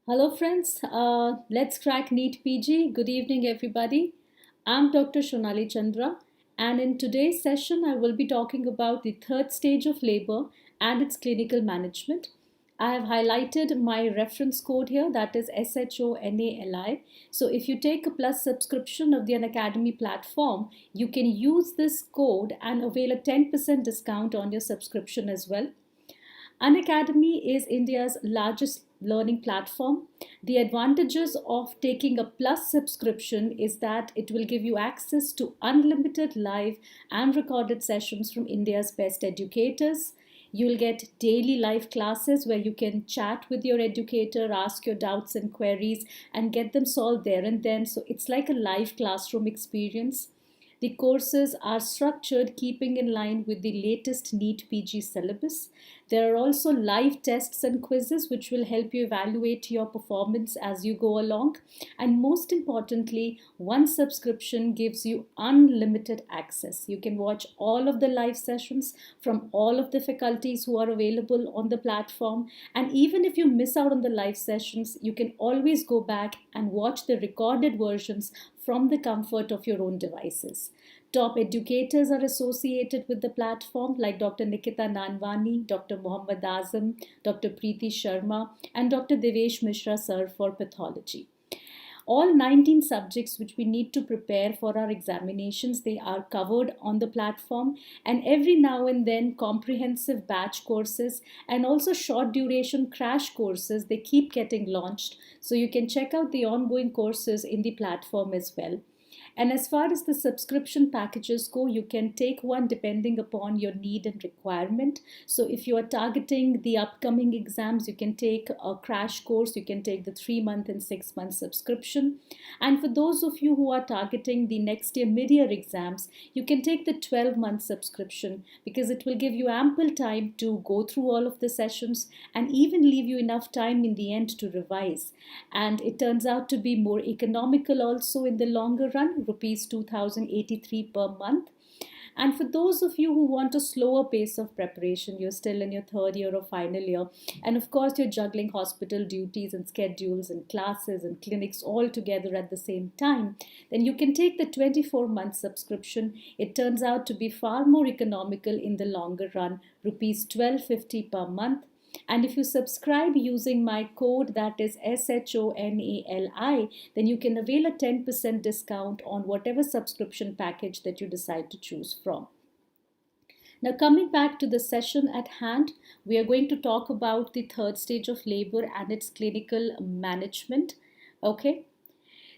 Hello friends, let's crack NEET PG. Good evening everybody. I'm Dr. Shonali Chandra, and in today's session I will be talking about the third stage of labor and its clinical management. I have highlighted my reference code here, that is SHONALI. So if you take a plus subscription of the Unacademy platform, you can use this code and avail a 10% discount on your subscription as well. Unacademy is India's largest learning platform. The advantages of taking a plus subscription is that it will give you access to unlimited live and recorded sessions from India's best educators. You'll get daily live classes where you can chat with your educator, ask your doubts and queries, and get them solved there and then. So it's like a live classroom experience. The courses are structured keeping in line with the latest NEET PG syllabus. There are also live tests and quizzes which will help you evaluate your performance as you go along. And most importantly, one subscription gives you unlimited access. You can watch all of the live sessions from all of the faculties who are available on the platform. And even if you miss out on the live sessions, you can always go back and watch the recorded versions from the comfort of your own devices. Top educators are associated with the platform like Dr. Nikita Nanwani, Dr. Mohammad Azam, Dr. Preeti Sharma, and Dr. Devesh Mishra sir for pathology. All 19 subjects which we need to prepare for our examinations, they are covered on the platform, and every now and then comprehensive batch courses and also short duration crash courses, they keep getting launched. So you can check out the ongoing courses in the platform as well. And as far as the subscription packages go, you can take one depending upon your need and requirement. So if you are targeting the upcoming exams, you can take a crash course, you can take the 3-month and 6-month subscription. And for those of you who are targeting the next year mid-year exams, you can take the 12-month subscription because it will give you ample time to go through all of the sessions and even leave you enough time in the end to revise. And it turns out to be more economical also in the longer run, rupees 2083 per month. And for those of you who want a slower pace of preparation, you're still in your third year or final year, and of course you're juggling hospital duties and schedules and classes and clinics all together at the same time, then you can take the 24-month subscription. It turns out to be far more economical in the longer run, rupees 1250 per month. And if you subscribe using my code, that is SHONALI, then you can avail a 10% discount on whatever subscription package that you decide to choose from. Now, coming back to the session at hand, we are going to talk about the third stage of labor and its clinical management. Okay.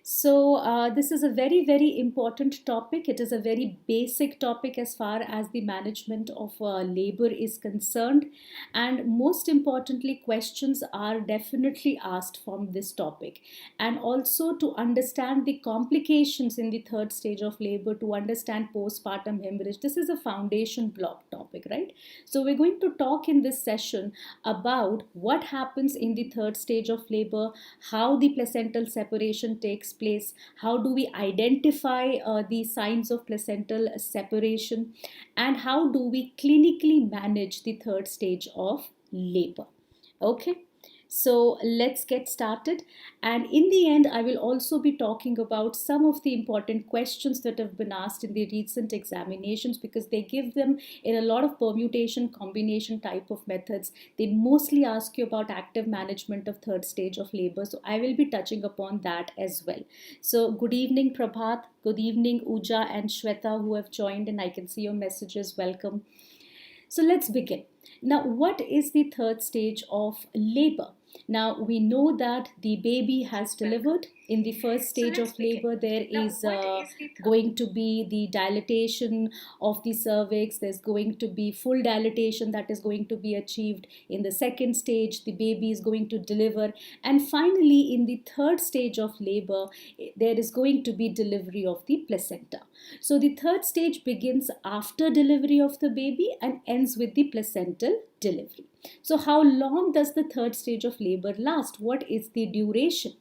So this is a very, very important topic. It is a very basic topic as far as the management of labor is concerned. And most importantly, questions are definitely asked from this topic. And also to understand the complications in the third stage of labor, to understand postpartum hemorrhage. This is a foundation block topic, right? So we're going to talk in this session about what happens in the third stage of labor, how the placental separation takes place, how do we identify the signs of placental separation, and how do we clinically manage the third stage of labor. Okay. So let's get started. And in the end, I will also be talking about some of the important questions that have been asked in the recent examinations because they give them in a lot of permutation, combination type of methods. They mostly ask you about active management of third stage of labor. So I will be touching upon that as well. So good evening, Prabhat. Good evening, Uja and Shweta, who have joined, and I can see your messages. Welcome. So let's begin. Now, what is the third stage of labor? Now, we know that the baby has delivered. In the first stage of labor, there is going to be the dilatation of the cervix. There's going to be full dilatation that is going to be achieved. In the second stage, the baby is going to deliver. And finally, in the third stage of labor, there is going to be delivery of the placenta. So the third stage begins after delivery of the baby and ends with the placental delivery. So how long does the third stage of labor last? What is the duration?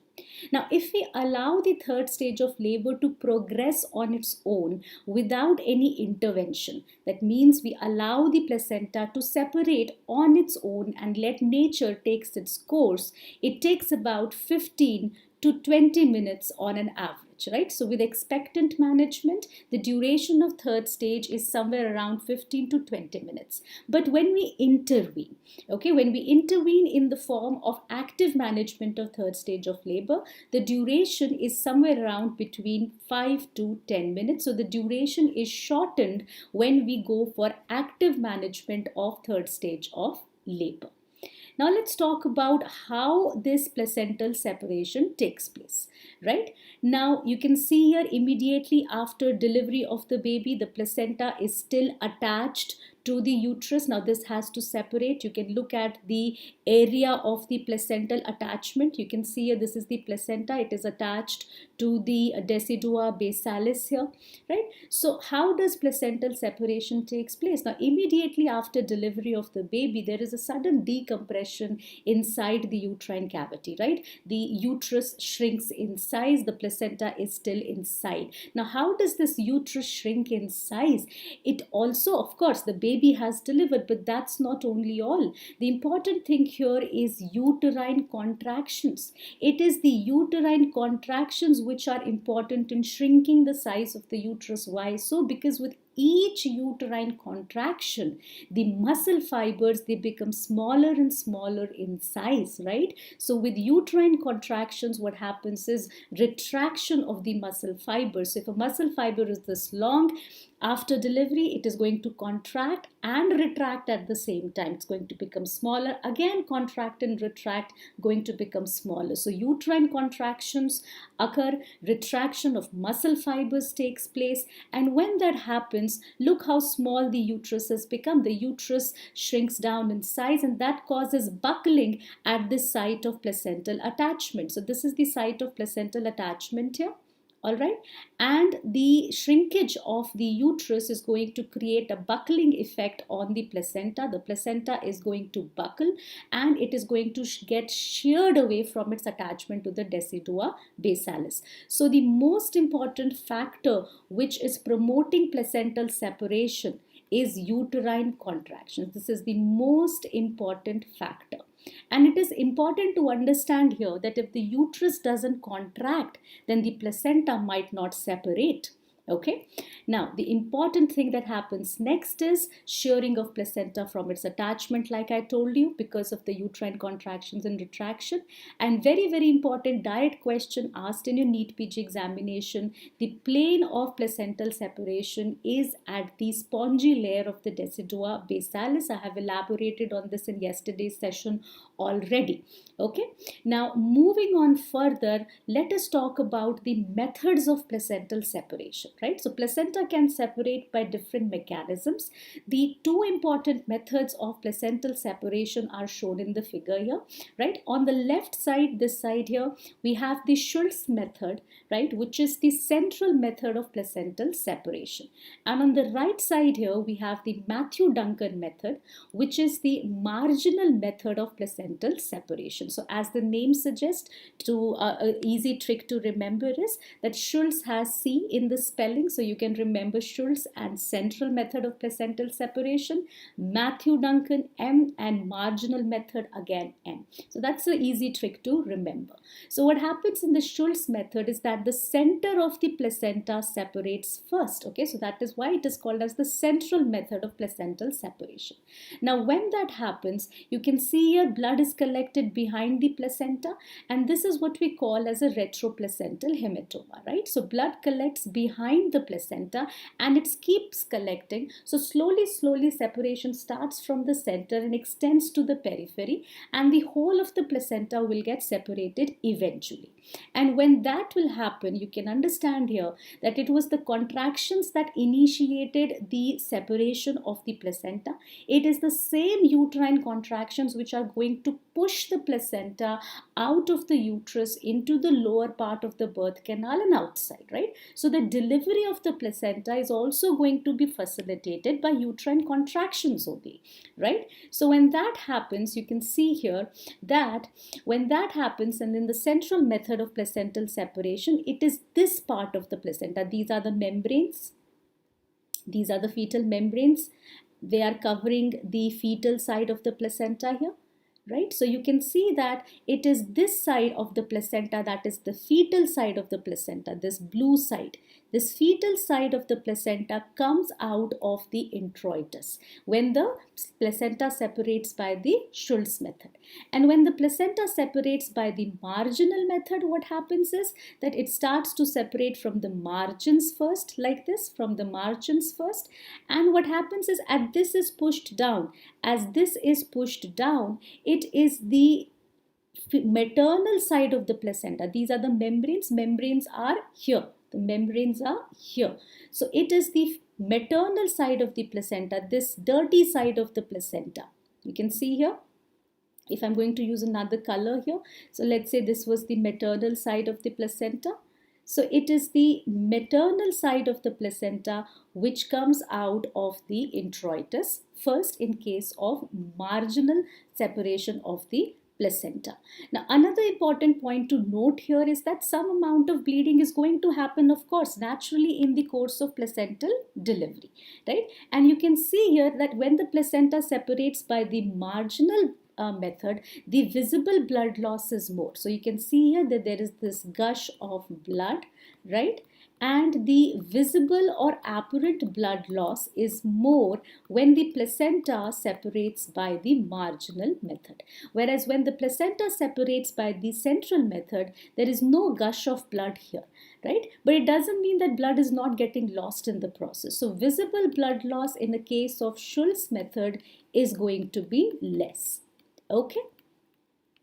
Now, if we allow the third stage of labor to progress on its own without any intervention, that means we allow the placenta to separate on its own and let nature takes its course, it takes about 15 to 20 minutes on an average, right? So with expectant management, the duration of third stage is somewhere around 15 to 20 minutes. But when we intervene, okay, when we intervene in the form of active management of third stage of labor, the duration is somewhere around between 5 to 10 minutes. So the duration is shortened when we go for active management of third stage of labor. Now let's talk about how this placental separation takes place, right? Now you can see here immediately after delivery of the baby, the placenta is still attached to the uterus. Now this has to separate. You can look at the area of the placental attachment. You can see here this is the placenta. It is attached to the decidua basalis here, right? So how does placental separation takes place? Now immediately after delivery of the baby, there is a sudden decompression inside the uterine cavity, right? The uterus shrinks in size, the placenta is still inside. Now how does this uterus shrink in size? It also, of course, the baby has delivered, but that's not only all. The important thing here is uterine contractions. It is the uterine contractions which are important in shrinking the size of the uterus. Why so? Because with each uterine contraction, the muscle fibers, they become smaller and smaller in size, right? So with uterine contractions, what happens is retraction of the muscle fibers. So if a muscle fiber is this long, after delivery, it is going to contract and retract at the same time. It's going to become smaller, again contract and retract, going to become smaller. So uterine contractions occur, retraction of muscle fibers takes place, and when that happens, look how small the uterus has become. The uterus shrinks down in size, and that causes buckling at the site of placental attachment. So this is the site of placental attachment here. All right, and the shrinkage of the uterus is going to create a buckling effect on the placenta. The placenta is going to buckle and it is going to get sheared away from its attachment to the decidua basalis. So the most important factor which is promoting placental separation is uterine contractions. This is the most important factor. And it is important to understand here that if the uterus doesn't contract, then the placenta might not separate. Okay. Now, the important thing that happens next is shearing of placenta from its attachment, like I told you, because of the uterine contractions and retraction. And very, very important direct question asked in your NEET PG examination, the plane of placental separation is at the spongy layer of the decidua basalis. I have elaborated on this in yesterday's session already. Okay. Now, moving on further, let us talk about the methods of placental separation. Right? So placenta can separate by different mechanisms. The two important methods of placental separation are shown in the figure here. Right? On the left side, this side here, we have the Schultz method, right, which is the central method of placental separation. And on the right side here, we have the Matthew-Duncan method, which is the marginal method of placental separation. So as the name suggests, an easy trick to remember is that Schultz has C in the spelling. So you can remember Schultz and central method of placental separation, Matthew-Duncan M, and marginal method again M. So that's an easy trick to remember. So what happens in the Schultz method is that the center of the placenta separates first. Okay, so that is why it is called as the central method of placental separation. Now when that happens, you can see here blood is collected behind the placenta, and this is what we call as a retroplacental hematoma, right? So blood collects behind the placenta and it keeps collecting. So slowly separation starts from the center and extends to the periphery, and the whole of the placenta will get separated eventually. And when that will happen, you can understand here that it was the contractions that initiated the separation of the placenta. It is the same uterine contractions which are going to push the placenta out of the uterus into the lower part of the birth canal and outside, right? So the delivery delivery of the placenta is also going to be facilitated by uterine contractions only, right? So when that happens, you can see here that when that happens, and in the central method of placental separation, it is this part of the placenta. These are the membranes. These are the fetal membranes. They are covering the fetal side of the placenta here, right? So you can see that it is this side of the placenta, that is the fetal side of the placenta, this blue side. This fetal side of the placenta comes out of the introitus when the placenta separates by the Schultz method. And when the placenta separates by the marginal method, what happens is that it starts to separate from the margins first, like this, from the margins first. And what happens is, as this is pushed down, it is the maternal side of the placenta. These are the membranes. Membranes are here. The membranes are here. So it is the maternal side of the placenta, this dirty side of the placenta. You can see here. If I'm going to use another color here, so let's say this was the maternal side of the placenta. So it is the maternal side of the placenta which comes out of the introitus first in case of marginal separation of the placenta. Now, another important point to note here is that some amount of bleeding is going to happen, of course, naturally in the course of placental delivery, right? And you can see here that when the placenta separates by the marginal method, the visible blood loss is more. So you can see here that there is this gush of blood, right? And the visible or apparent blood loss is more when the placenta separates by the marginal method. Whereas when the placenta separates by the central method, there is no gush of blood here, right? But it doesn't mean that blood is not getting lost in the process. So visible blood loss in the case of Schultz method is going to be less. Okay.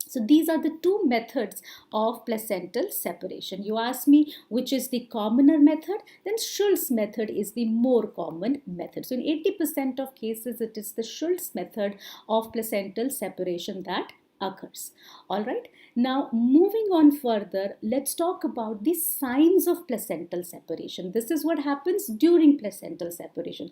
So these are the two methods of placental separation. You ask me which is the commoner method, then Schultz method is the more common method. So in 80% of cases, it is the Schultz method of placental separation that occurs. All right. Now, moving on further, let's talk about the signs of placental separation. This is what happens during placental separation.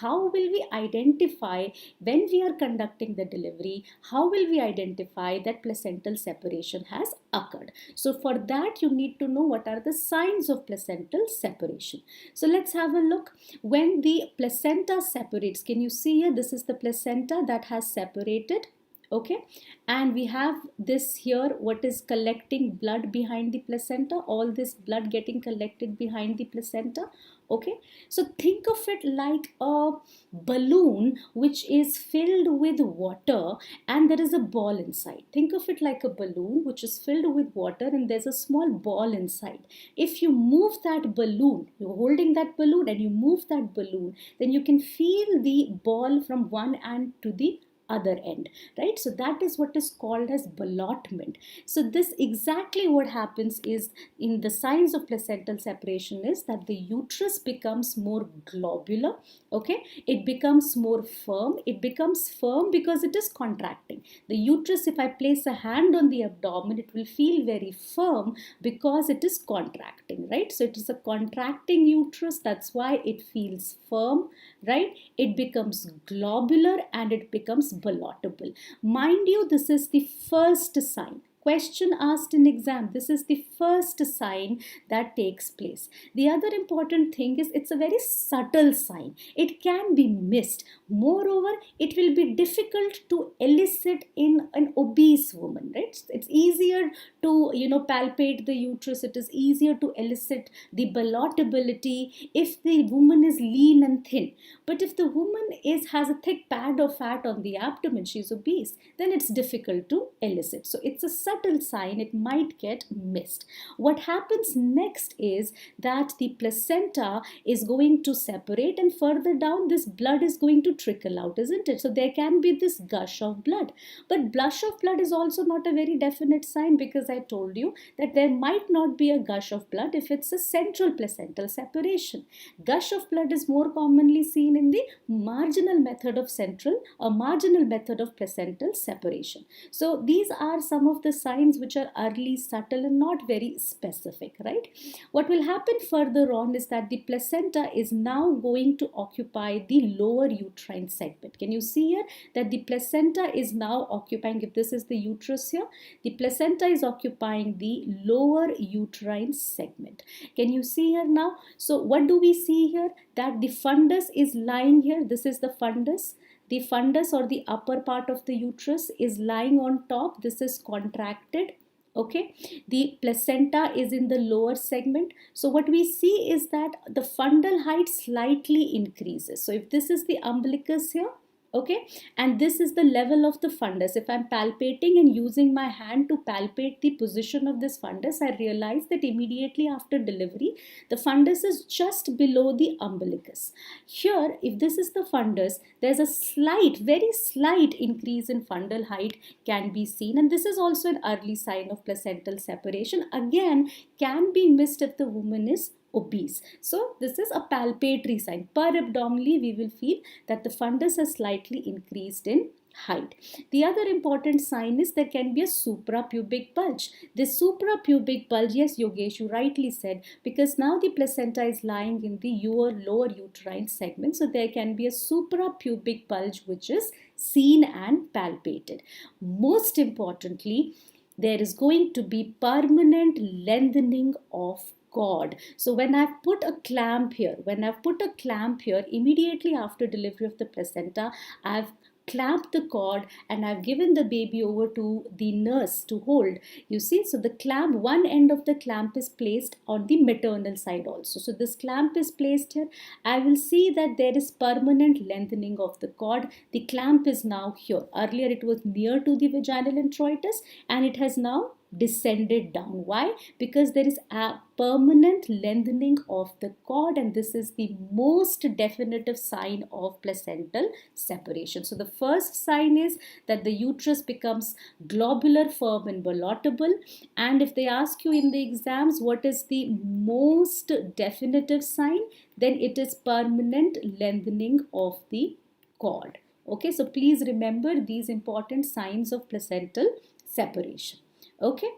How will we identify when we are conducting the delivery? How will we identify that placental separation has occurred? So for that, you need to know what are the signs of placental separation. So let's have a look. When the placenta separates, can you see here? This is the placenta that has separated. Okay, and we have this here, what is collecting blood behind the placenta, all this blood getting collected behind the placenta. Okay, so think of it like a balloon which is filled with water and there is a ball inside. Think of it like a balloon which is filled with water and there's a small ball inside. If you move that balloon, you're holding that balloon and you move that balloon, then you can feel the ball from one end to the other end, right? So that is what is called as ballotment. So this exactly what happens is in the signs of placental separation is that the uterus becomes more globular. Okay, it becomes more firm. It becomes firm because it is contracting. The uterus, if I place a hand on the abdomen, it will feel very firm because it is contracting, right? So it is a contracting uterus. That's why it feels firm, right? It becomes globular and it becomes ballotable. Mind you, this is the first sign. Question asked in exam, this is the first sign that takes place. The other important thing is it's a very subtle sign. It can be missed. Moreover, it will be difficult to elicit in an obese woman, right? It's easier to, palpate the uterus. It is easier to elicit the ballotability if the woman is lean and thin. But if the woman has a thick pad of fat on the abdomen, she's obese, then it's difficult to elicit. So it's a subtle sign, it might get missed. What happens next is that the placenta is going to separate and further down this blood is going to trickle out, isn't it? So there can be this gush of blood. But gush of blood is also not a very definite sign because I told you that there might not be a gush of blood if it's a central placental separation. Gush of blood is more commonly seen in the marginal method of central or marginal method of placental separation. So these are some of the signs which are early, subtle, and not very specific, right? What will happen further on is that the placenta is now going to occupy the lower uterine segment. Can you see here that the placenta is now occupying, if this is the uterus here, the placenta is occupying the lower uterine segment. Can you see here now? So what do we see here? That the fundus is lying here. This is the fundus. The fundus or the upper part of the uterus is lying on top. This is contracted. Okay, the placenta is in the lower segment. So what we see is that the fundal height slightly increases. So if this is the umbilicus here, okay, and this is the level of the fundus. If I'm palpating and using my hand to palpate the position of this fundus, I realize that immediately after delivery, the fundus is just below the umbilicus. Here, if this is the fundus, there's a slight, very slight increase in fundal height can be seen. And this is also an early sign of placental separation. Again, can be missed if the woman is obese. So this is a palpatory sign. Per-abdominally, we will feel that the fundus has slightly increased in height. The other important sign is there can be a suprapubic bulge. This suprapubic bulge, yes, Yogesh, you rightly said, because now the placenta is lying in the lower uterine segment. So there can be a suprapubic bulge which is seen and palpated. Most importantly, there is going to be permanent lengthening of cord. So when I've put a clamp here, immediately after delivery of the placenta, I've clamped the cord and I've given the baby over to the nurse to hold. You see, so the clamp, one end of the clamp is placed on the maternal side also. So this clamp is placed here. I will see that there is permanent lengthening of the cord. The clamp is now here. Earlier it was near to the vaginal introitus and it has now descended down. Why? Because there is a permanent lengthening of the cord, and this is the most definitive sign of placental separation. So the first sign is that the uterus becomes globular, firm and ballotable. And if they ask you in the exams what is the most definitive sign, then it is permanent lengthening of the cord. Okay, so please remember these important signs of placental separation. Okay.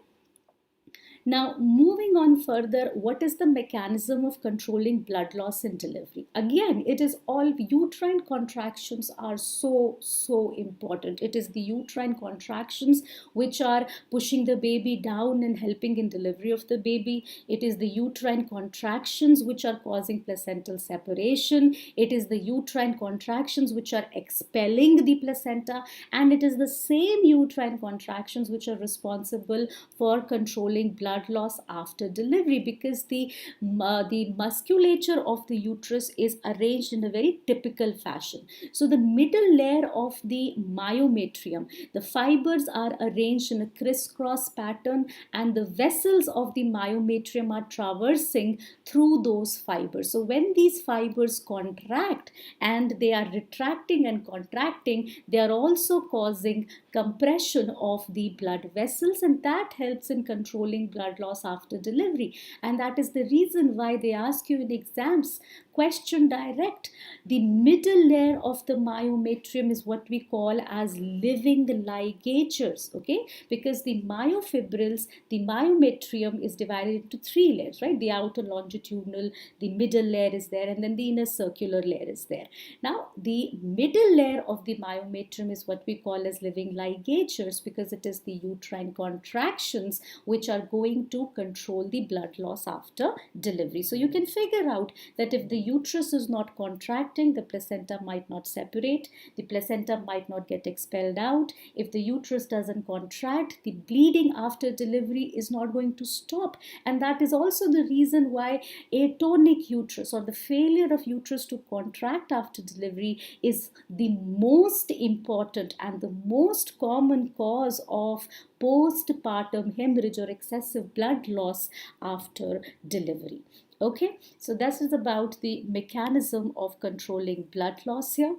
Now, moving on further, what is the mechanism of controlling blood loss in delivery? Again, it is all uterine contractions are so important. It is the uterine contractions which are pushing the baby down and helping in delivery of the baby. It is the uterine contractions which are causing placental separation. It is the uterine contractions which are expelling the placenta, and it is the same uterine contractions which are responsible for controlling blood loss after delivery, because the musculature of the uterus is arranged in a very typical fashion. So the middle layer of the myometrium, the fibers are arranged in a crisscross pattern, and the vessels of the myometrium are traversing through those fibers. So when these fibers contract and they are retracting and contracting, they are also causing compression of the blood vessels, and that helps in controlling blood loss after delivery. And that is the reason why they ask you in exams, question direct, the middle layer of the myometrium is what we call as living ligatures, okay? Because the myofibrils, the myometrium is divided into three layers, right? The outer longitudinal, the middle layer is there, and then the inner circular layer is there. Now, the middle layer of the myometrium is what we call as living ligatures, because it is the uterine contractions which are going to control the blood loss after delivery. So you can figure out that if the uterus is not contracting, the placenta might not separate, the placenta might not get expelled out. If the uterus doesn't contract, the bleeding after delivery is not going to stop. And that is also the reason why atonic uterus, or the failure of uterus to contract after delivery, is the most important and the most common cause of postpartum hemorrhage or excessive blood loss after delivery. Okay, so this is about the mechanism of controlling blood loss here.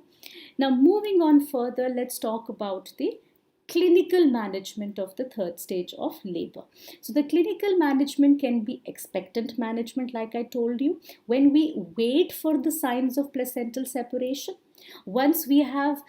Now, moving on further, let's talk about the clinical management of the third stage of labor. So the clinical management can be expectant management, like I told you, when we wait for the signs of placental separation. Once we have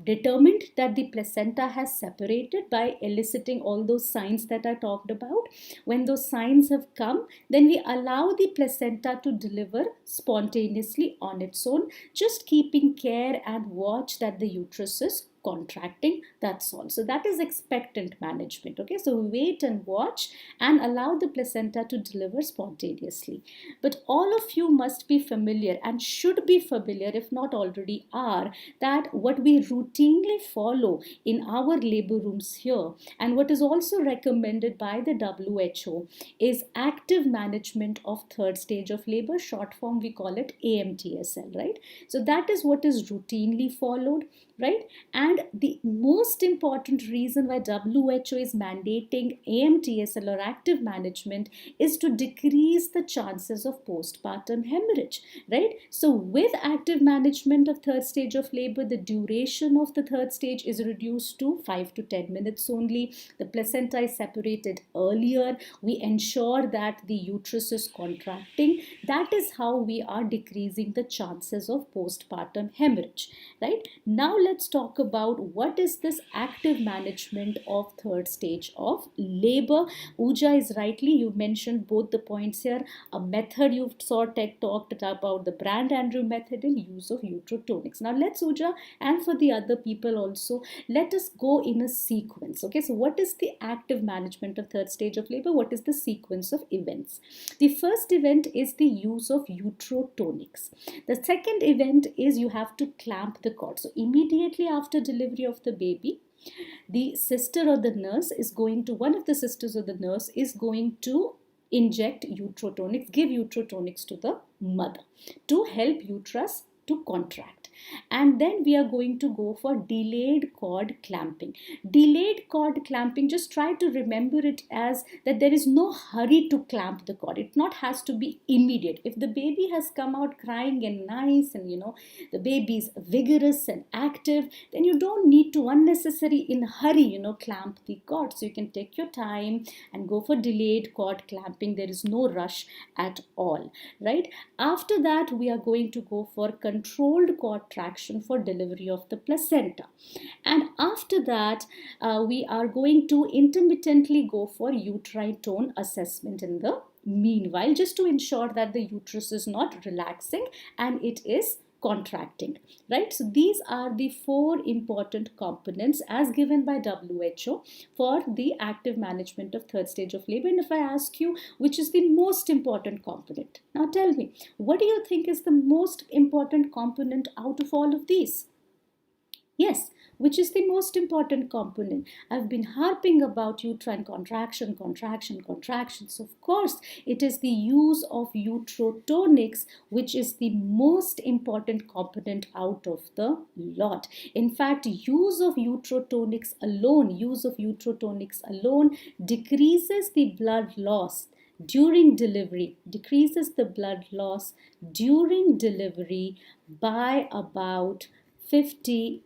determined that the placenta has separated by eliciting all those signs that I talked about, when those signs have come, then we allow the placenta to deliver spontaneously on its own, just keeping care and watch that the uterus is contracting. That's all. So that is expectant management. Okay, so wait and watch and allow the placenta to deliver spontaneously. But all of you must be familiar and should be familiar, if not already are, that what we routinely follow in our labor rooms here and what is also recommended by the WHO is active management of third stage of labor. Short form we call it AMTSL, right? So that is what is routinely followed, right? And the most important reason why WHO is mandating AMTSL or active management is to decrease the chances of postpartum hemorrhage, right? So with active management of third stage of labor, the duration of the third stage is reduced to 5 to 10 minutes only. The placenta is separated earlier. We ensure that the uterus is contracting. That is how we are decreasing the chances of postpartum hemorrhage, right? Now let's talk about what is this active management of third stage of labor. Uja is rightly, you mentioned both the points here. A method you've talked about the Brand Andrew method and use of uterotonics. Now let's, Uja, and for the other people also, let us go in a sequence. Okay, so what is the active management of third stage of labor? What is the sequence of events? The first event is the use of uterotonics. The second event is you have to clamp the cord. So immediately after delivery of the baby, the sister or the nurse is going to, one of the sisters or the nurse is going to inject uterotonics, give uterotonics to the mother to help uterus to contract. And then we are going to go for delayed cord clamping. Delayed cord clamping, just try to remember it as that there is no hurry to clamp the cord. It not has to be immediate. If the baby has come out crying and nice and the baby is vigorous and active, then you don't need to unnecessarily in hurry clamp the cord. So you can take your time and go for delayed cord clamping. There is no rush at all, right? After that, we are going to go for controlled cord traction for delivery of the placenta. And after that, we are going to intermittently go for uterine tone assessment in the meanwhile, just to ensure that the uterus is not relaxing and it is contracting, right? So these are the 4 important components as given by WHO for the active management of third stage of labor. And if I ask you which is the most important component, now tell me, what do you think is the most important component out of all of these? Yes, which is the most important component? I've been harping about uterine contraction, contraction, contraction. So of course, it is the use of uterotonics, which is the most important component out of the lot. In fact, use of uterotonics alone decreases the blood loss during delivery, by about 50%.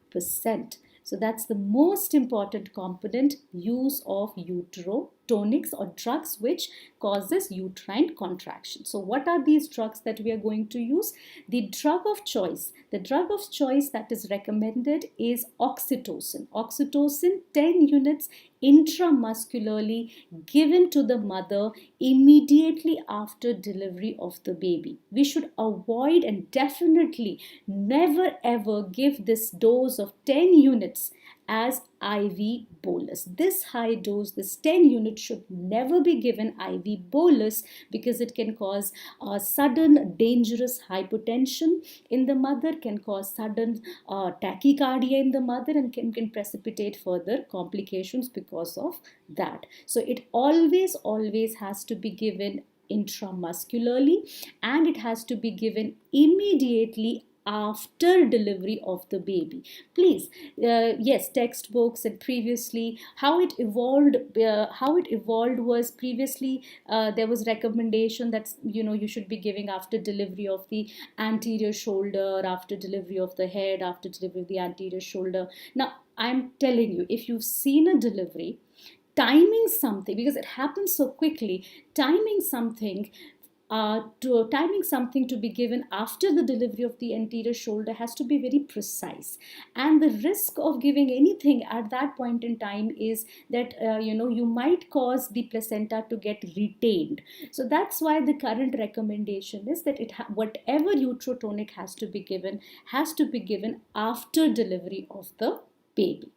So that's the most important component, use of uterotonics or drugs which causes uterine contraction. So what are these drugs that we are going to use? The drug of choice that is recommended is oxytocin. Oxytocin 10 units intramuscularly given to the mother immediately after delivery of the baby. We should avoid and definitely never ever give this dose of 10 units as IV bolus. This high dose, this 10 units should never be given IV bolus because it can cause sudden dangerous hypotension in the mother, can cause sudden tachycardia in the mother and can precipitate further complications because of that. So it always has to be given intramuscularly and it has to be given immediately after delivery of the baby. Please, yes, textbooks and previously how it evolved was previously there was recommendation that you should be giving after delivery of the anterior shoulder, after delivery of the head, after delivery of the anterior shoulder. Now I'm telling you, if you've seen a delivery, timing something, because it happens so quickly, timing something to be given after the delivery of the anterior shoulder has to be very precise, and the risk of giving anything at that point in time is that you might cause the placenta to get retained. So that's why the current recommendation is that whatever uterotonic has to be given after delivery of the baby.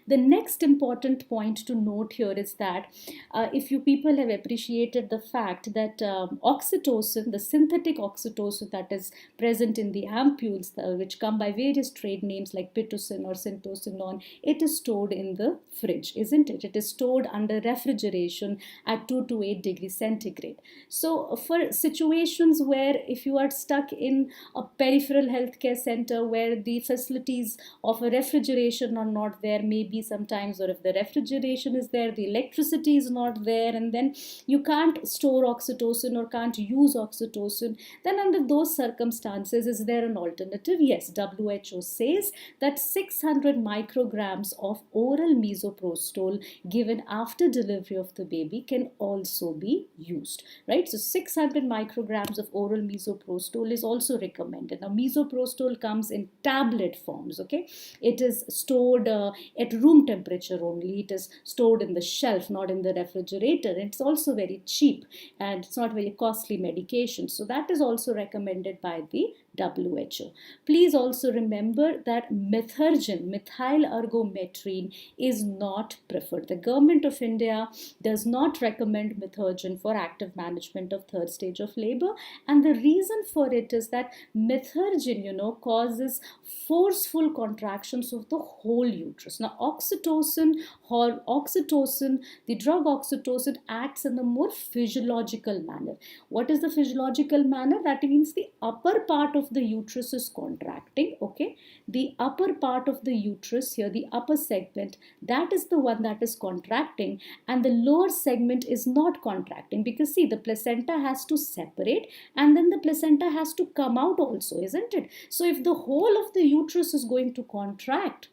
The next important point to note here is that if you people have appreciated the fact that oxytocin, the synthetic oxytocin that is present in the ampules, which come by various trade names like pitocin or syntocinon, it is stored in the fridge, isn't it? It is stored under refrigeration at 2 to 8 degrees centigrade. So for situations where if you are stuck in a peripheral healthcare center where the facilities of a refrigeration are not there, maybe sometimes, or if the refrigeration is there, the electricity is not there, and then you can't store oxytocin or can't use oxytocin, then under those circumstances, is there an alternative? Yes, WHO says that 600 micrograms of oral misoprostol given after delivery of the baby can also be used, right? So 600 micrograms of oral misoprostol is also recommended. Now misoprostol comes in tablet forms, okay? It is stored at room temperature only. It is stored in the shelf, not in the refrigerator. It's also very cheap and it's not very costly medication. So that is also recommended by the WHO. Please also remember that methergin, methyl ergometrine, is not preferred. The government of India does not recommend methergin for active management of third stage of labor, and the reason for it is that methergin, causes forceful contractions of the whole uterus. Now, oxytocin, the drug oxytocin acts in a more physiological manner. What is the physiological manner? That means the upper part of the uterus is contracting, okay? The upper part of the uterus here, the upper segment, that is the one that is contracting, and the lower segment is not contracting, because see, the placenta has to separate and then the placenta has to come out also, isn't it? So if the whole of the uterus is going to contract,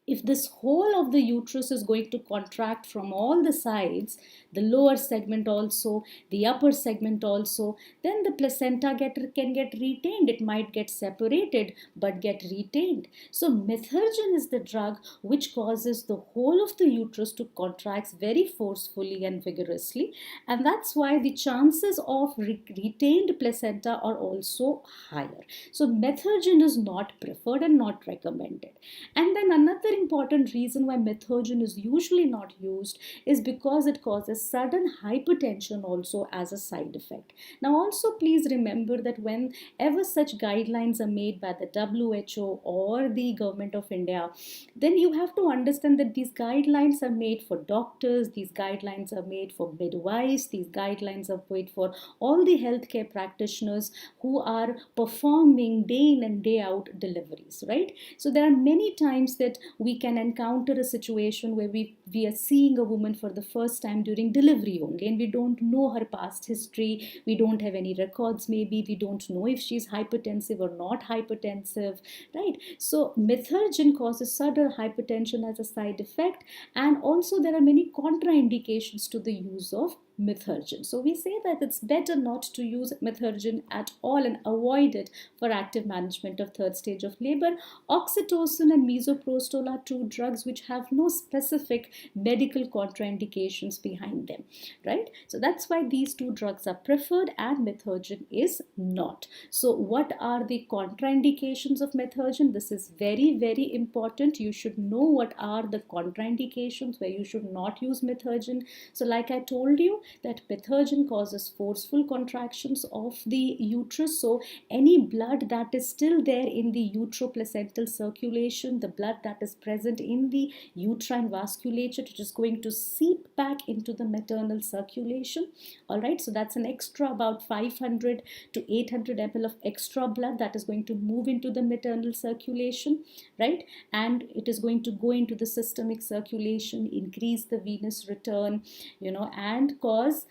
if this whole of the uterus is going to contract from all the sides, the lower segment also, the upper segment also, then the placenta can get retained. It might get separated, but get retained. So methergin is the drug which causes the whole of the uterus to contract very forcefully and vigorously. And that's why the chances of retained placenta are also higher. So methergin is not preferred and not recommended. And then another important reason why methergin is usually not used is because it causes sudden hypertension also as a side effect. Now also please remember that whenever such guidelines are made by the WHO or the government of India, then you have to understand that these guidelines are made for doctors, these guidelines are made for midwives, these guidelines are made for all the healthcare practitioners who are performing day in and day out deliveries, right? So there are many times that we can encounter a situation where we are seeing a woman for the first time during delivery only, and we don't know her past history, we don't have any records, maybe we don't know if she's hypertensive or not hypertensive, right? So methergin causes sudden hypertension as a side effect, and also there are many contraindications to the use of methergin. So we say that it's better not to use methergin at all and avoid it for active management of third stage of labor. Oxytocin and misoprostol are two drugs which have no specific medical contraindications behind them, right? So that's why these two drugs are preferred and methergin is not. So what are the contraindications of methergin? This is very, very important. You should know what are the contraindications where you should not use methergin. So like I told you, that methergin causes forceful contractions of the uterus. So any blood that is still there in the uteroplacental circulation, the blood that is present in the uterine vasculature, which is going to seep back into the maternal circulation. All right, so that's an extra about 500 to 800 ml of extra blood that is going to move into the maternal circulation, right? And it is going to go into the systemic circulation, increase the venous return, and cause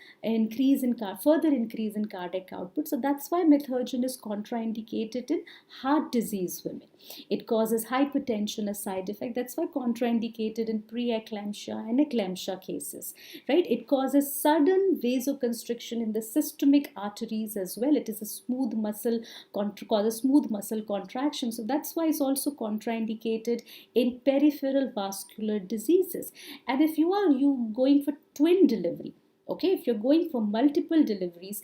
further increase in cardiac output. So that's why methergine is contraindicated in heart disease women. It causes hypertension as side effect. That's why contraindicated in preeclampsia and eclampsia cases, right? It causes sudden vasoconstriction in the systemic arteries as well. It is a smooth muscle, causes smooth muscle contraction. So that's why it's also contraindicated in peripheral vascular diseases. And if you are going for twin delivery, okay, if you're going for multiple deliveries,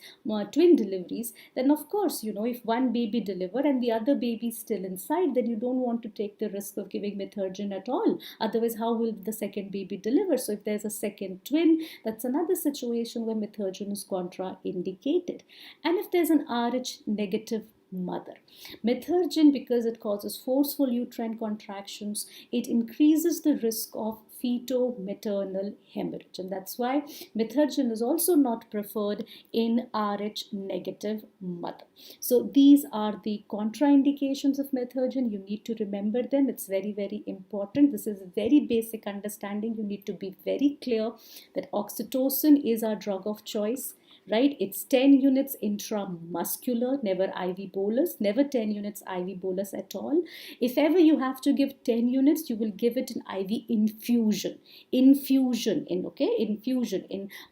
twin deliveries, then of course, if one baby deliver and the other baby is still inside, then you don't want to take the risk of giving methergine at all. Otherwise, how will the second baby deliver? So if there's a second twin, that's another situation where methergine is contraindicated. And if there's an Rh negative mother, methergine, because it causes forceful uterine contractions, it increases the risk of feto-maternal hemorrhage, and that's why methergine is also not preferred in Rh negative mother. So these are the contraindications of methergine. You need to remember them. It's very, very important. This is very basic understanding. You need to be very clear that oxytocin is our drug of choice, right? It's 10 units intramuscular, never IV bolus, never 10 units IV bolus at all. If ever you have to give 10 units, you will give it in IV infusion in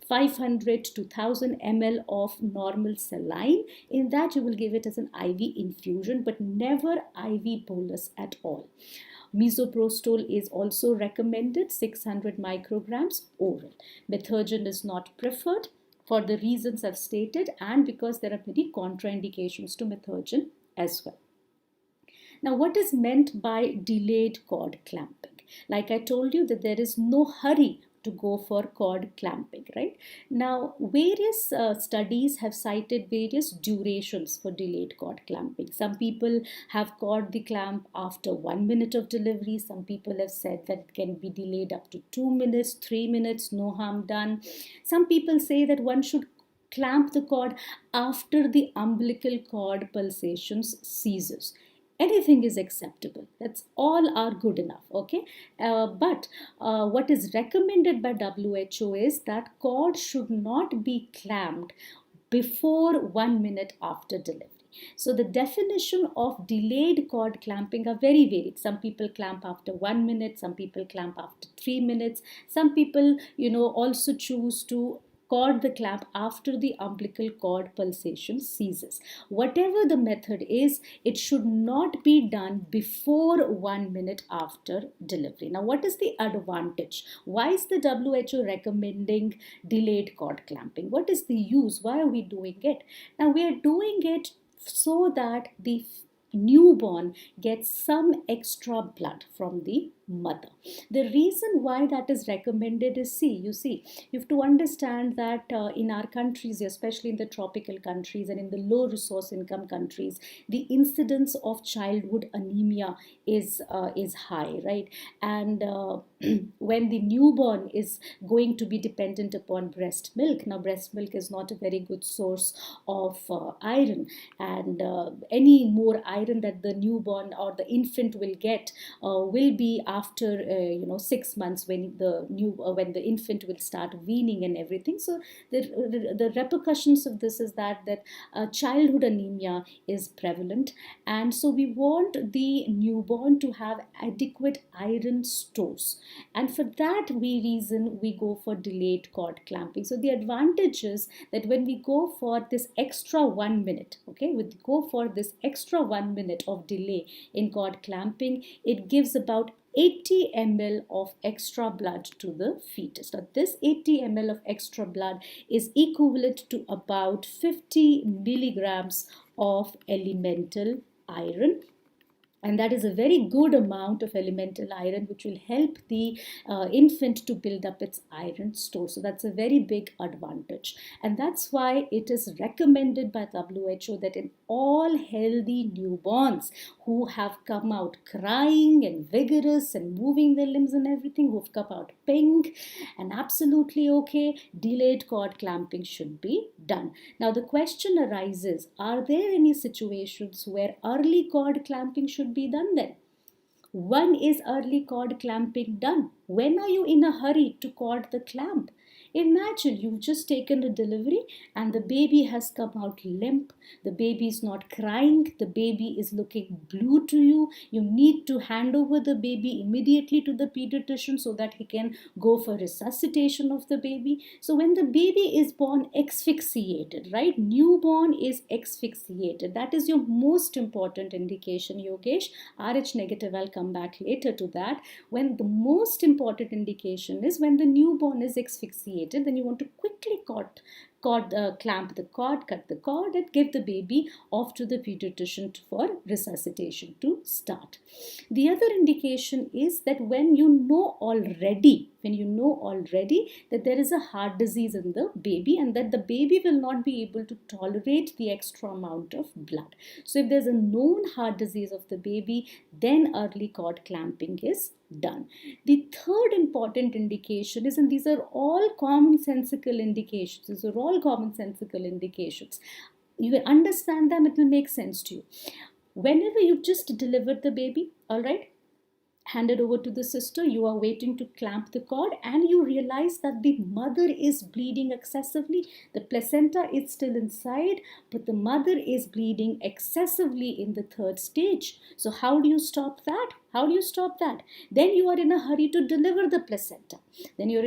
500 to 1000 ml of normal saline. In that, you will give it as an IV infusion, but never IV bolus at all. Misoprostol is also recommended, 600 micrograms oral. Methergine is not preferred for the reasons I've stated, and because there are many contraindications to methergine as well. Now, what is meant by delayed cord clamping? Like I told you, that there is no hurry to go for cord clamping, right? Now, various studies have cited various durations for delayed cord clamping. Some people have cord the clamp after 1 minute of delivery. Some people have said that it can be delayed up to 2 minutes, 3 minutes, no harm done. Some people say that one should clamp the cord after the umbilical cord pulsations ceases. Anything is acceptable. That's all are good enough, okay? But what is recommended by WHO is that cord should not be clamped before 1 minute after delivery. So the definition of delayed cord clamping are very varied. Some people clamp after 1 minute, some people clamp after 3 minutes. Some people, also choose to cord the clamp after the umbilical cord pulsation ceases. Whatever the method is, it should not be done before 1 minute after delivery. Now, what is the advantage? Why is the WHO recommending delayed cord clamping? What is the use? Why are we doing it? Now, we are doing it so that the newborn gets some extra blood from the mother. The reason why that is recommended is, you have to understand that in our countries, especially in the tropical countries and in the low resource income countries, the incidence of childhood anemia is high, right? And when the newborn is going to be dependent upon breast milk, now breast milk is not a very good source of iron, and any more iron that the newborn or the infant will get will be after 6 months, when the infant will start weaning and everything. So the repercussions of this is that childhood anemia is prevalent, and so we want the newborn to have adequate iron stores, and for that reason we go for delayed cord clamping. So the advantage is that when we go for this extra 1 minute, of delay in cord clamping, it gives about 80 ml of extra blood to the fetus. Now, this 80 ml of extra blood is equivalent to about 50 milligrams of elemental iron. and that is a very good amount of elemental iron which will help the infant to build up its iron store. So that's a very big advantage, and that's why it is recommended by WHO that in all healthy newborns who have come out crying and vigorous and moving their limbs and everything, who've come out pink and absolutely okay, delayed cord clamping should be done. Now the question arises, are there any situations where early cord clamping should be done then? When is early cord clamping done? When are you in a hurry to cord the clamp? Imagine you've just taken a delivery and the baby has come out limp. The baby is not crying. The baby is looking blue to you. You need to hand over the baby immediately to the pediatrician so that he can go for resuscitation of the baby. So when the baby is born asphyxiated, right? Newborn is asphyxiated. That is your most important indication, Yogesh. RH negative, I'll come back later to that. When the most important indication is when the newborn is asphyxiated, then you want to quickly clamp the cord, cut the cord, and give the baby off to the pediatrician for resuscitation to start. The other indication is that when you know already that there is a heart disease in the baby and that the baby will not be able to tolerate the extra amount of blood. So if there's a known heart disease of the baby, then early cord clamping is done. The third important indication is, and these are all commonsensical indications, you will understand them, it will make sense to you. Whenever you've just delivered the baby, all right, handed over to the sister, you are waiting to clamp the cord and you realize that the mother is bleeding excessively. The placenta is still inside, but the mother is bleeding excessively in the third stage. So how do you stop that? Then you are in a hurry to deliver the placenta. You're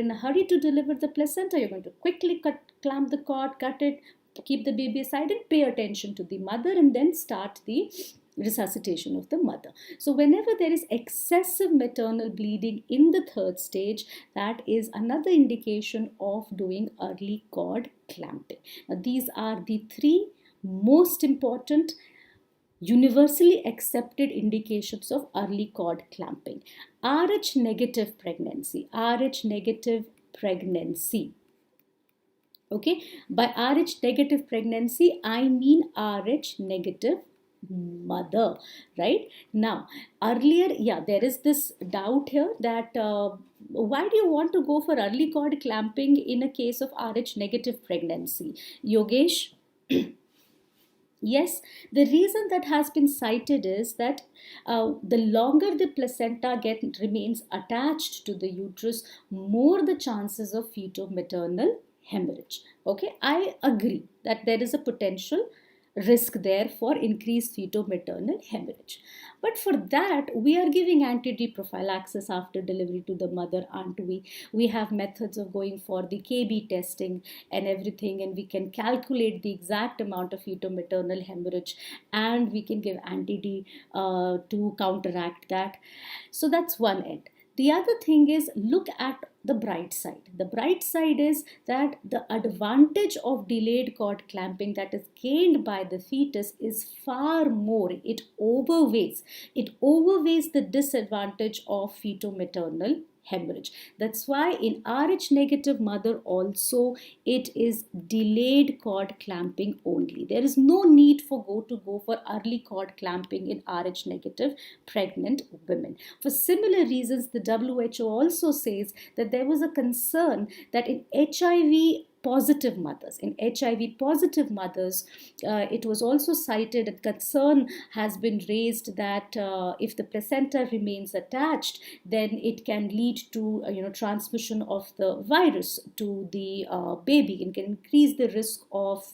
going to quickly clamp the cord, cut it, keep the baby aside and pay attention to the mother, and then start the resuscitation of the mother. So whenever there is excessive maternal bleeding in the third stage, that is another indication of doing early cord clamping. Now these are the three most important universally accepted indications of early cord clamping. RH negative pregnancy. Okay, by RH negative pregnancy, I mean RH negative mother, right? Now, earlier, there is this doubt here that why do you want to go for early cord clamping in a case of RH negative pregnancy? Yogesh? Yes, the reason that has been cited is that the longer the placenta remains attached to the uterus, more the chances of feto-maternal hemorrhage. Okay, I agree that there is a potential risk there for increased feto-maternal hemorrhage. But for that, we are giving anti-D prophylaxis after delivery to the mother, aren't we? We have methods of going for the KB testing and everything, and we can calculate the exact amount of feto-maternal hemorrhage, and we can give anti-D to counteract that. So that's one end. The other thing is, look at the bright side. The bright side is that the advantage of delayed cord clamping that is gained by the fetus is far more. It overweighs the disadvantage of feto-maternal hemorrhage. That's why in RH negative mother also it is delayed cord clamping only. There is no need to go for early cord clamping in RH negative pregnant women. For similar reasons, the WHO also says that there was a concern that in HIV positive mothers, it was also cited, a concern has been raised that if the placenta remains attached, then it can lead to transmission of the virus to the baby and can increase the risk of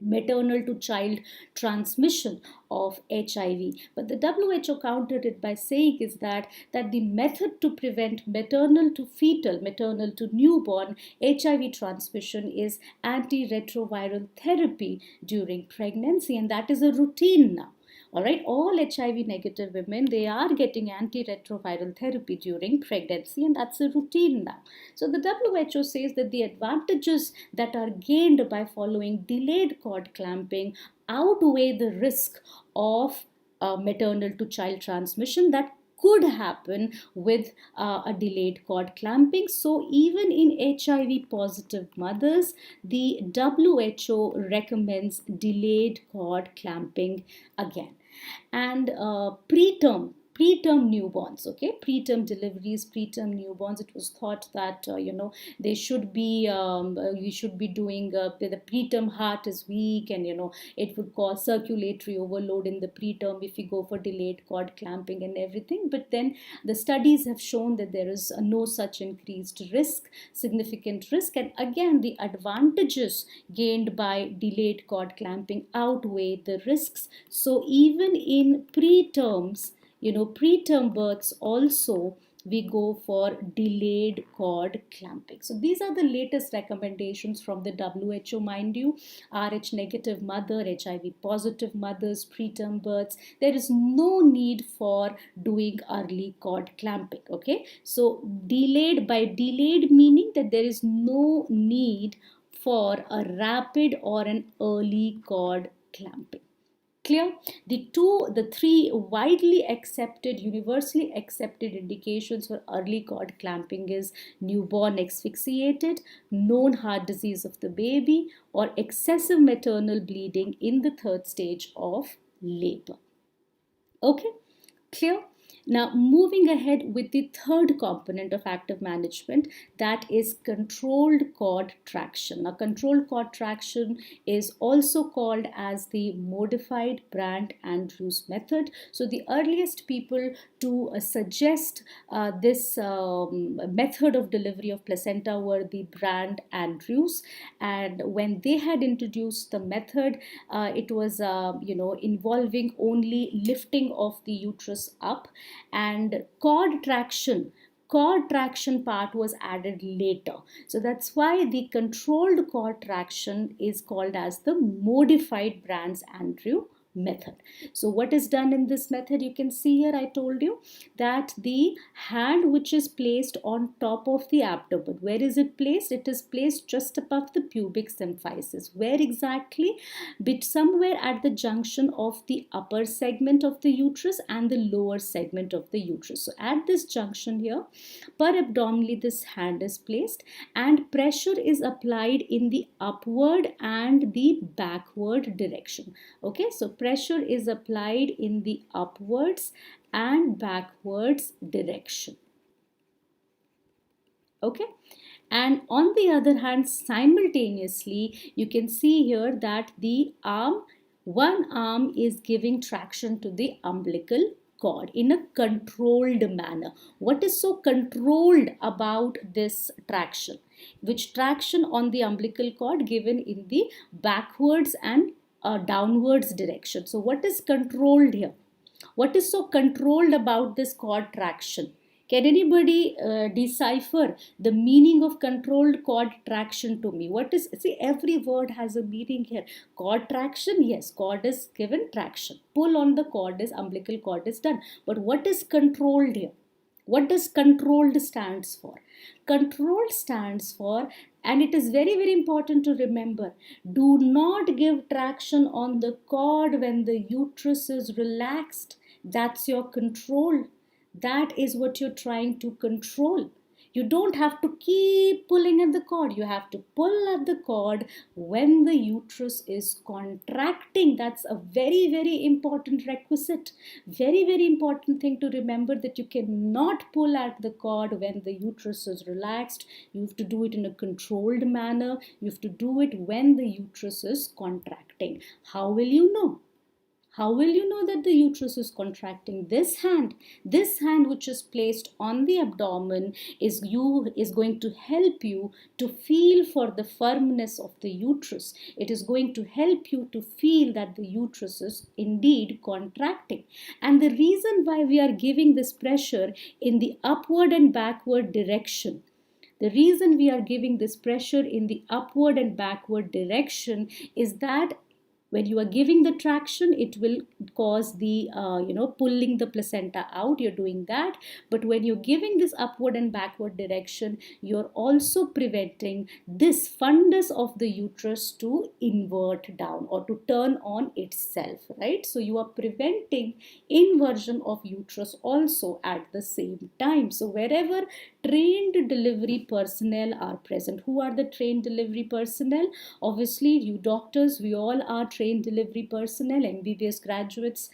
maternal to child transmission of HIV. But the WHO countered it by saying is that the method to prevent maternal to fetal, maternal to newborn HIV transmission is antiretroviral therapy during pregnancy, and that is a routine now. All right, all HIV negative women, they are getting antiretroviral therapy during pregnancy, and that's a routine now. So the WHO says that the advantages that are gained by following delayed cord clamping outweigh the risk of maternal to child transmission that could happen with a delayed cord clamping. So even in HIV positive mothers, the WHO recommends delayed cord clamping again. And preterm newborns, okay, preterm deliveries, preterm newborns, it was thought that they should be we should be doing the preterm heart is weak, and it would cause circulatory overload in the preterm if we go for delayed cord clamping and everything. But then the studies have shown that there is no such increased risk, significant risk, and again the advantages gained by delayed cord clamping outweigh the risks. So even in preterms, preterm births also, we go for delayed cord clamping. So these are the latest recommendations from the WHO, mind you. Rh negative mother, HIV positive mothers, preterm births, there is no need for doing early cord clamping. Okay, so by delayed meaning that there is no need for a rapid or an early cord clamping. Clear? The three widely accepted, universally accepted indications for early cord clamping is newborn asphyxiated, known heart disease of the baby, or excessive maternal bleeding in the third stage of labor. Okay, clear? Now, moving ahead with the third component of active management, that is controlled cord traction. Now, controlled cord traction is also called as the modified Brandt Andrews method. So, the earliest people to suggest this method of delivery of placenta were the Brandt Andrews, and when they had introduced the method, it was involving only lifting of the uterus up, and cord traction part was added later. So that's why the controlled cord traction is called as the modified Brandt Andrews method. So what is done in this method? You can see here, I told you that the hand which is placed on top of the abdomen, where is it placed? It is placed just above the pubic symphysis. Where exactly? Somewhere at the junction of the upper segment of the uterus and the lower segment of the uterus. So at this junction here, perabdominally this hand is placed and pressure is applied in the upward and the backward direction. Okay, so pressure is applied in the upwards and backwards direction. Okay, and on the other hand, simultaneously you can see here that one arm is giving traction to the umbilical cord in a controlled manner. What is so controlled about this traction? Which traction on the umbilical cord given in the backwards and downwards direction. So what is controlled here? What is so controlled about this cord traction? Can anybody decipher the meaning of controlled cord traction to me? What is, see, every word has a meaning here. Cord traction, yes, cord is given traction. Pull on the cord is, umbilical cord is done. But what is controlled here? What does controlled stands for? Controlled stands for, and it is very, very important to remember, do not give traction on the cord when the uterus is relaxed. That's your control. That is what you're trying to control. You don't have to keep pulling at the cord. You have to pull at the cord when the uterus is contracting. That's a very, very important requisite. Very, very important thing to remember, that you cannot pull at the cord when the uterus is relaxed. You have to do it in a controlled manner. You have to do it when the uterus is contracting. How will you know? How will you know that the uterus is contracting? This hand which is placed on the abdomen is going to help you to feel for the firmness of the uterus. It is going to help you to feel that the uterus is indeed contracting. And the reason why we are giving this pressure in the upward and backward direction, the reason we are giving this pressure in the upward and backward direction is that When you are giving the traction, it will cause the pulling the placenta out, you're doing that. But when you're giving this upward and backward direction, you're also preventing this fundus of the uterus to invert down or to turn on itself, right? So you are preventing inversion of uterus also at the same time. So wherever trained delivery personnel are present, who are the trained delivery personnel? Obviously, you doctors, we all are trained delivery personnel, MBBS graduates.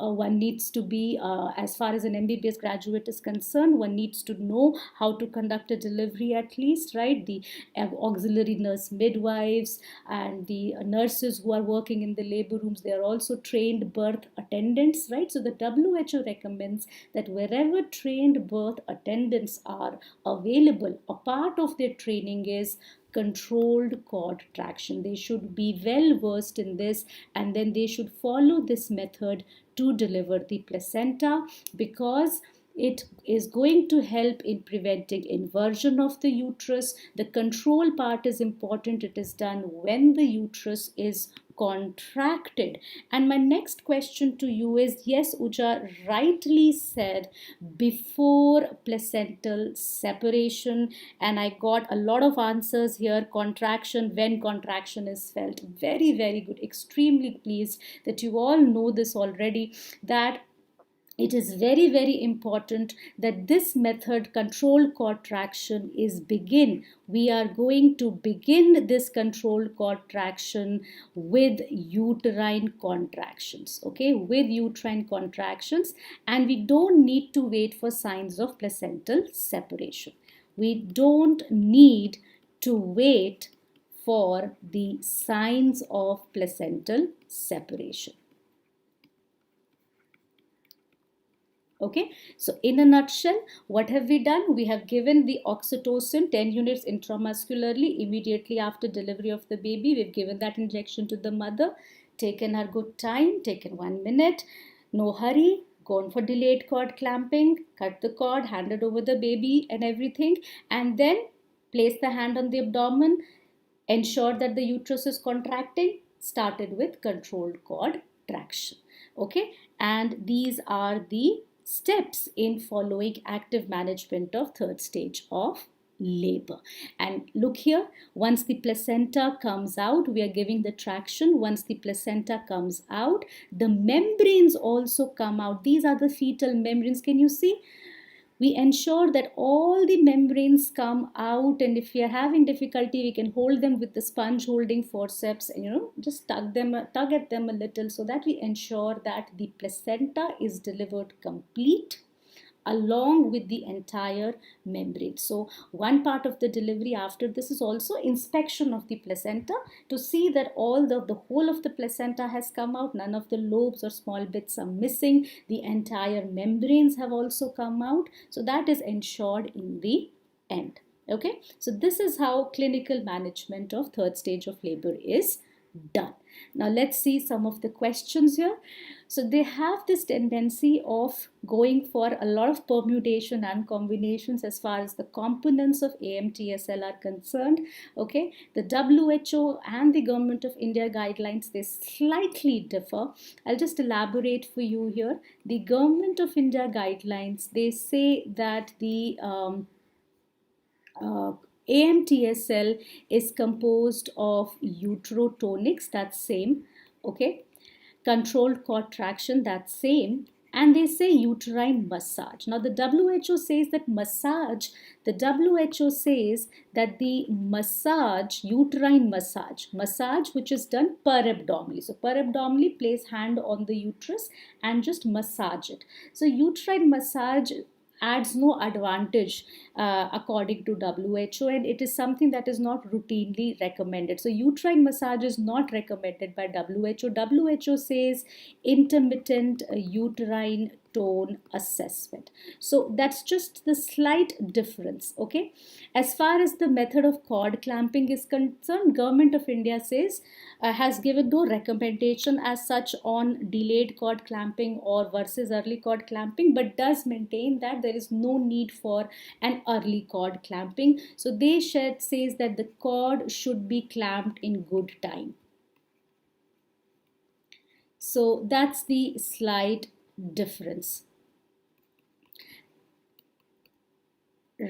One needs to be, as far as an MBBS graduate is concerned, one needs to know how to conduct a delivery at least, right? The auxiliary nurse midwives and the nurses who are working in the labor rooms, they are also trained birth attendants, right? So the WHO recommends that wherever trained birth attendants are available, a part of their training is controlled cord traction. They should be well versed in this, and then they should follow this method to deliver the placenta, because it is going to help in preventing inversion of the uterus. The control part is important. It is done when the uterus is contracted. And my next question to you is, yes, Uja rightly said, before placental separation, and I got a lot of answers here. Contraction, when contraction is felt. Very, very good. Extremely pleased that you all know this already, that it is very, very important that this method, control cord traction, is begin. We are going to begin this control cord traction with uterine contractions, okay, with uterine contractions, and we don't need to wait for signs of placental separation. We don't need to wait for the signs of placental separation. Okay, so in a nutshell, what have we done? We have given the oxytocin 10 units intramuscularly immediately after delivery of the baby. We've given that injection to the mother, taken our good time, taken 1 minute, no hurry, gone for delayed cord clamping, cut the cord, handed over the baby and everything, and then place the hand on the abdomen, ensure that the uterus is contracting, started with controlled cord traction. Okay, and these are the steps in following active management of third stage of labor. And look here, once the placenta comes out, we are giving the traction. Once the placenta comes out, the membranes also come out. These are the fetal membranes. Can you see? We ensure that all the membranes come out, and if we are having difficulty, we can hold them with the sponge holding forceps and just tug at them a little, so that we ensure that the placenta is delivered complete along with the entire membrane. So one part of the delivery after this is also inspection of the placenta to see that all the whole of the placenta has come out, none of the lobes or small bits are missing, the entire membranes have also come out. So that is ensured in the end. Okay, so this is how clinical management of third stage of labor is done. Now let's see some of the questions here. So they have this tendency of going for a lot of permutation and combinations as far as the components of AMTSL are concerned. Okay, the WHO and the Government of India guidelines, they slightly differ. I'll just elaborate for you here. The Government of India guidelines, they say that the AMTSL is composed of uterotonics, that's same, okay, controlled cord traction, that's same, and they say uterine massage. Now the WHO says that the massage, uterine massage which is done per abdominally. So per abdominally, place hand on the uterus and just massage it. So uterine massage adds no advantage according to WHO, and it is something that is not routinely recommended. So uterine massage is not recommended by WHO. WHO says intermittent uterine tone assessment. So that's just the slight difference. Okay, as far as the method of cord clamping is concerned, Government of India says has given no recommendation as such on delayed cord clamping or versus early cord clamping, but does maintain that there is no need for an early cord clamping. So they says that the cord should be clamped in good time. So that's the slight difference.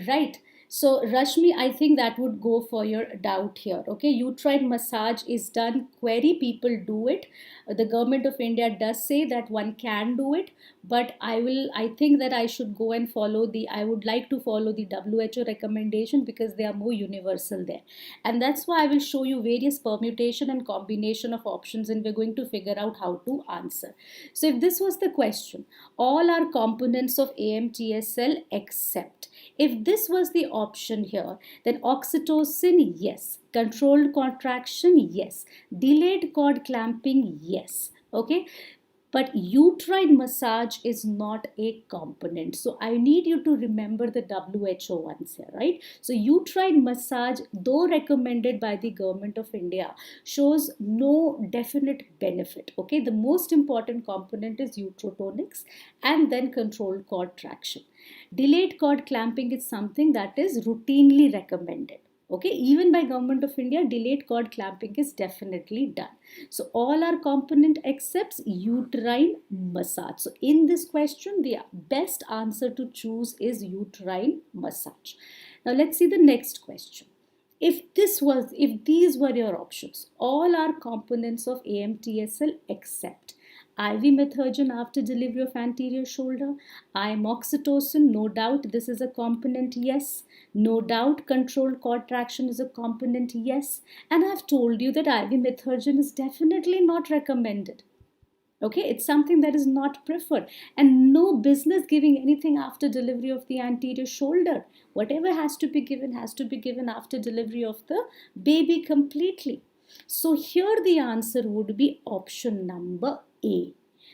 Right. So, Rashmi, I think that would go for your doubt here. Okay, uterine massage is done. Query people do it. The government of India does say that one can do it, but I think that I should go and follow I would like to follow the WHO recommendation because they are more universal there. And that's why I will show you various permutation and combination of options, and we're going to figure out how to answer. So, if this was the question, all are components of AMTSL except. If this was the option here, then oxytocin, yes. Controlled contraction, yes. Delayed cord clamping, yes. Okay. But uterine massage is not a component. So I need you to remember the WHO ones here, right? So uterine massage, though recommended by the government of India, shows no definite benefit. Okay, the most important component is uterotonics and then controlled cord traction. Delayed cord clamping is something that is routinely recommended. Okay, even by government of India, delayed cord clamping is definitely done. So all are component except uterine massage. So in this question, the best answer to choose is uterine massage. Now let's see the next question. If these were your options, all are components of AMTSL except IV methergin after delivery of anterior shoulder, IM oxytocin, no doubt this is a component, yes. No doubt controlled cord traction is a component, yes. And I've told you that IV methergin is definitely not recommended. Okay, it's something that is not preferred, and no business giving anything after delivery of the anterior shoulder. Whatever has to be given after delivery of the baby completely. So here the answer would be option number A.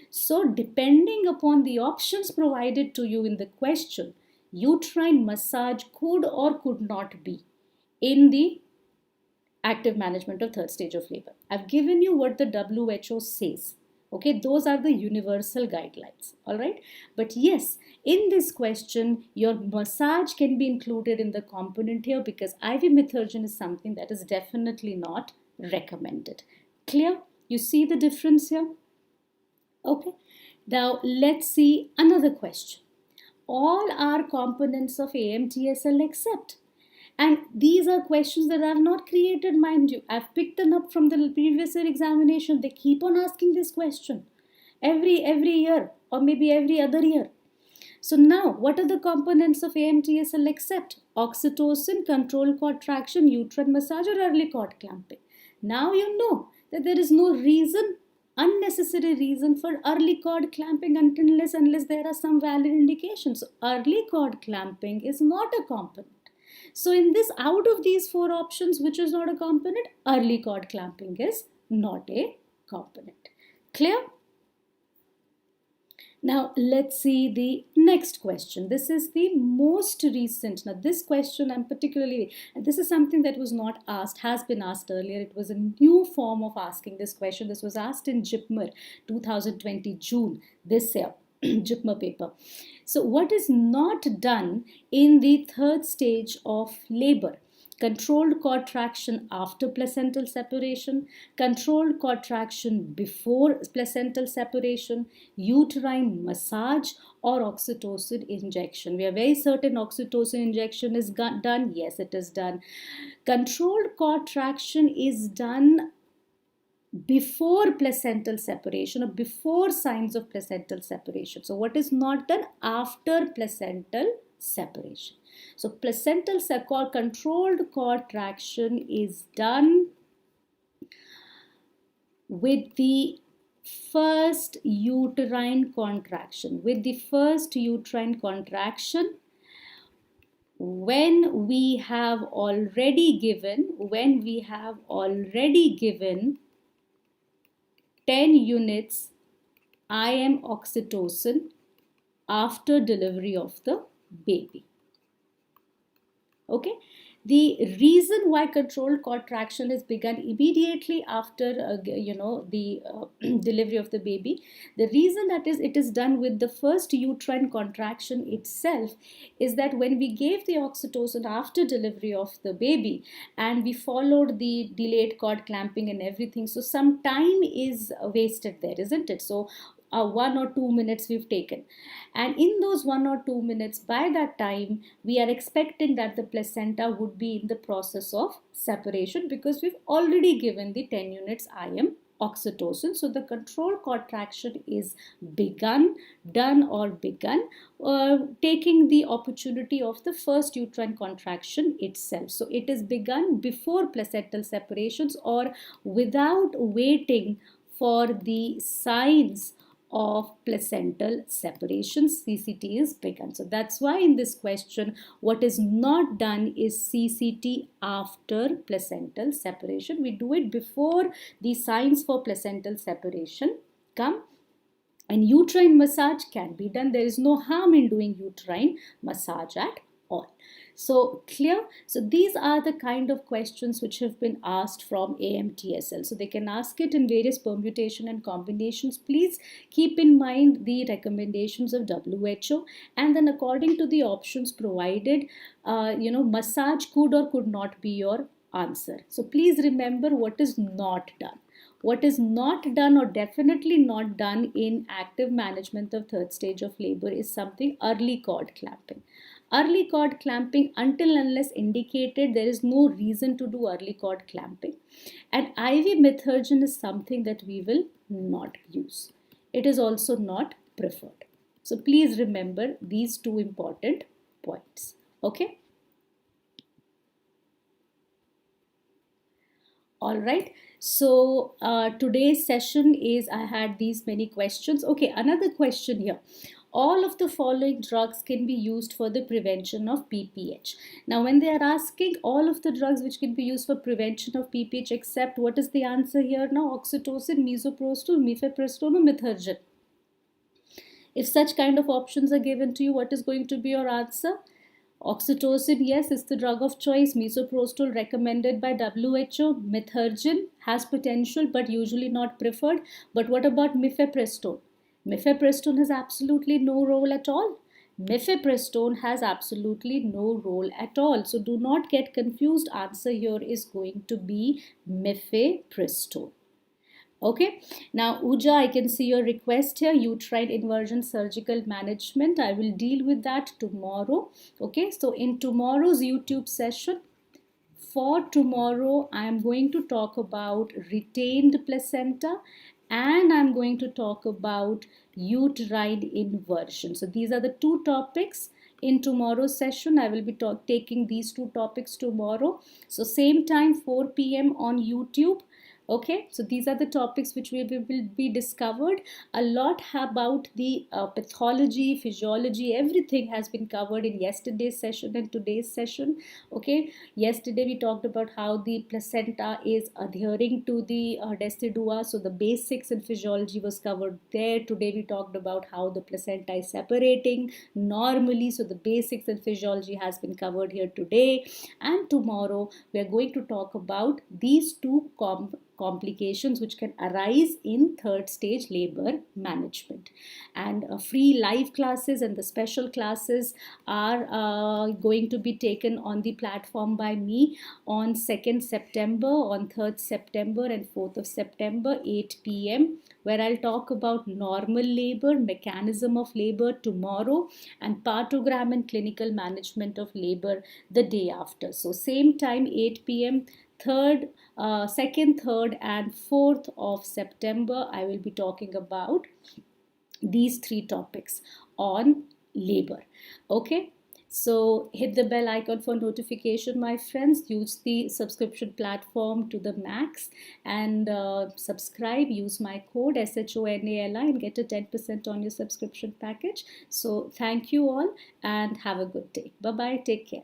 So depending upon the options provided to you in the question, uterine massage could or could not be in the active management of third stage of labor. I've given you what the WHO says. Okay, those are the universal guidelines. All right. But yes, in this question, your massage can be included in the component here because IV methergin is something that is definitely not recommended. Clear? You see the difference here? Okay. Now let's see another question. All are components of AMTSL except. And these are questions that I have not created, mind you. I've picked them up from the previous year examination. They keep on asking this question every year or maybe every other year. So now, what are the components of AMTSL except oxytocin, control cord traction, uterine massage, or early cord clamping? Now you know that there is no reason, unnecessary reason for early cord clamping unless there are some valid indications. So early cord clamping is not a component. So in this, out of these four options, which is not a component, early cord clamping is not a component. Clear? Now let's see the next question. This is the most recent. Now this question this is something that was not asked, has been asked earlier. It was a new form of asking this question. This was asked in JIPMER 2020 June this year. JIPMER paper. So what is not done in the third stage of labor? Controlled cord traction after placental separation, controlled cord traction before placental separation, uterine massage, or oxytocin injection. We are very certain oxytocin injection is done. Yes, it is done. Controlled cord traction is done before placental separation or before signs of placental separation. So what is not done? After placental separation. So placental controlled cord traction is done with the first uterine contraction. With the first uterine contraction, when we have already given 10 units IM oxytocin after delivery of the baby. Okay. The reason why controlled contraction is begun immediately after the delivery of the baby, the reason that is it is done with the first uterine contraction itself, is that when we gave the oxytocin after delivery of the baby and we followed the delayed cord clamping and everything, so some time is wasted there, isn't it? So 1 or 2 minutes we've taken, and in those 1 or 2 minutes, by that time we are expecting that the placenta would be in the process of separation, because we've already given the 10 units IM oxytocin. So the control contraction is begun, taking the opportunity of the first uterine contraction itself. So it is begun before placental separations, or without waiting for the signs of placental separation. CCT is begun. So that's why in this question, what is not done is CCT after placental separation. We do it before the signs for placental separation come. And uterine massage can be done. There is no harm in doing uterine massage at all. So clear? So these are the kind of questions which have been asked from AMTSL. So they can ask it in various permutation and combinations. Please keep in mind the recommendations of WHO, and then according to the options provided, massage could or could not be your answer. So please remember what is not done. What is not done, or definitely not done, in active management of third stage of labor is something early cord clamping. Early cord clamping, until unless indicated, there is no reason to do early cord clamping. And IV methergin is something that we will not use. It is also not preferred. So please remember these two important points. Okay. All right. So today's session is, I had these many questions. Okay, another question here. All of the following drugs can be used for the prevention of PPH. Now, when they are asking all of the drugs which can be used for prevention of PPH, except, what is the answer here now? Oxytocin, misoprostol, mifepristone, or methergin. If such kind of options are given to you, what is going to be your answer? Oxytocin, yes, is the drug of choice. Misoprostol, recommended by WHO. Methergin has potential but usually not preferred. But what about mifepristone? Mifepristone has absolutely no role at all. Mifepristone has absolutely no role at all. So do not get confused. Answer here is going to be mifepristone. Okay, now Uja, I can see your request here, uterine inversion surgical management. I will deal with that tomorrow. Okay, so in tomorrow's YouTube session, for tomorrow, I am going to talk about retained placenta, and I'm going to talk about uterine inversion. So these are the two topics in tomorrow's session. I will be taking these two topics tomorrow. So same time, 4 p.m. on YouTube. Okay, so these are the topics which we will be discovered. A lot about the pathology, physiology, everything has been covered in yesterday's session and today's session. Okay, yesterday we talked about how the placenta is adhering to the decidua, so the basics and physiology was covered there. Today we talked about how the placenta is separating normally, so the basics and physiology has been covered here today. And tomorrow we are going to talk about these two complications which can arise in third stage labor management. And free live classes and the special classes are going to be taken on the platform by me on 2nd September, on 3rd September and 4th of September, 8 p.m. where I'll talk about normal labor, mechanism of labor tomorrow, and partogram and clinical management of labor the day after. So same time, 8 p.m. 2nd, 3rd and 4th of September, I will be talking about these three topics on labor. Okay, so hit the bell icon for notification, my friends. Use the subscription platform to the max, and subscribe. Use my code SHONALI and get a 10% on your subscription package. So thank you all and have a good day. Bye bye. Take care.